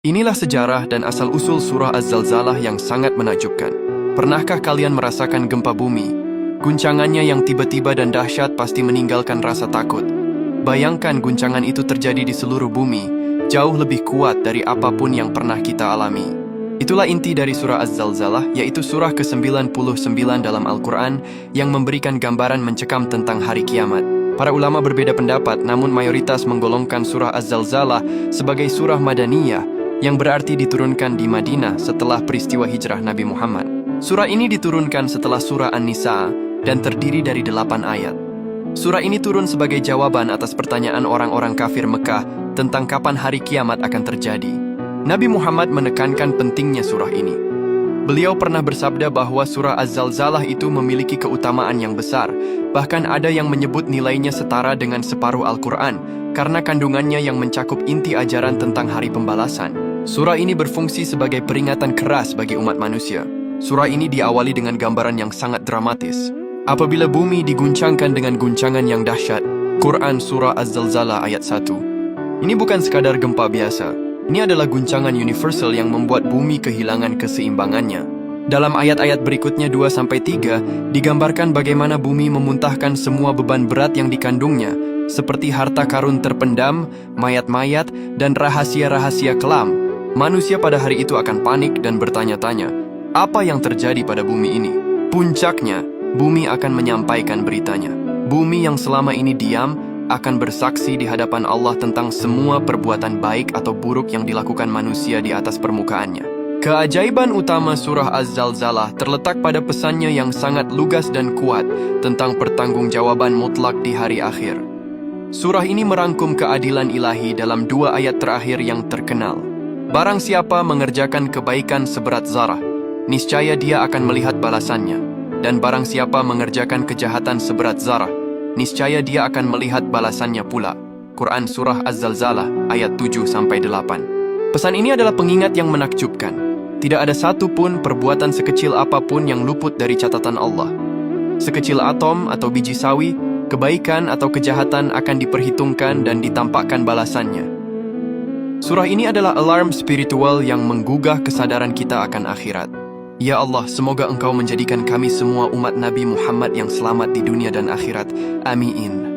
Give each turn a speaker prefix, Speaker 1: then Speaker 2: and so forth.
Speaker 1: Inilah sejarah dan asal-usul surah Az-Zalzalah yang sangat menakjubkan. Pernahkah kalian merasakan gempa bumi? Guncangannya yang tiba-tiba dan dahsyat pasti meninggalkan rasa takut. Bayangkan guncangan itu terjadi di seluruh bumi, jauh lebih kuat dari apapun yang pernah kita alami. Itulah inti dari surah Az-Zalzalah, yaitu surah ke-99 dalam Al-Quran yang memberikan gambaran mencekam tentang hari kiamat. Para ulama berbeda pendapat, namun mayoritas menggolongkan surah Az-Zalzalah sebagai surah Madaniyah, yang berarti diturunkan di Madinah setelah peristiwa hijrah Nabi Muhammad. Surah ini diturunkan setelah surah An-Nisa dan terdiri dari 8 ayat. Surah ini turun sebagai jawaban atas pertanyaan orang-orang kafir Mekah tentang kapan hari kiamat akan terjadi. Nabi Muhammad menekankan pentingnya surah ini. Beliau pernah bersabda bahwa surah Az-Zalzalah itu memiliki keutamaan yang besar, bahkan ada yang menyebut nilainya setara dengan separuh Al-Quran, karena kandungannya yang mencakup inti ajaran tentang hari pembalasan. Surah ini berfungsi sebagai peringatan keras bagi umat manusia. Surah ini diawali dengan gambaran yang sangat dramatis. Apabila bumi diguncangkan dengan guncangan yang dahsyat, Quran Surah Az-Zalzalah ayat 1. Ini bukan sekadar gempa biasa. Ini adalah guncangan universal yang membuat bumi kehilangan keseimbangannya. Dalam ayat-ayat berikutnya 2-3, digambarkan bagaimana bumi memuntahkan semua beban berat yang dikandungnya, seperti harta karun terpendam, mayat-mayat, dan rahasia-rahasia kelam. Manusia pada hari itu akan panik dan bertanya-tanya, apa yang terjadi pada bumi ini? Puncaknya, bumi akan menyampaikan beritanya. Bumi yang selama ini diam akan bersaksi di hadapan Allah tentang semua perbuatan baik atau buruk yang dilakukan manusia di atas permukaannya. Keajaiban utama surah Az-Zalzalah terletak pada pesannya yang sangat lugas dan kuat tentang pertanggungjawaban mutlak di hari akhir. Surah ini merangkum keadilan ilahi dalam 2 ayat terakhir yang terkenal. Barang siapa mengerjakan kebaikan seberat zarah, niscaya dia akan melihat balasannya. Dan barang siapa mengerjakan kejahatan seberat zarah, niscaya dia akan melihat balasannya pula. Quran Surah Az-Zalzalah ayat 7-8. Pesan ini adalah pengingat yang menakjubkan. Tidak ada satu pun perbuatan sekecil apapun yang luput dari catatan Allah. Sekecil atom atau biji sawi, kebaikan atau kejahatan akan diperhitungkan dan ditampakkan balasannya. Surah ini adalah alarm spiritual yang menggugah kesadaran kita akan akhirat. Ya Allah, semoga Engkau menjadikan kami semua umat Nabi Muhammad yang selamat di dunia dan akhirat. Amin.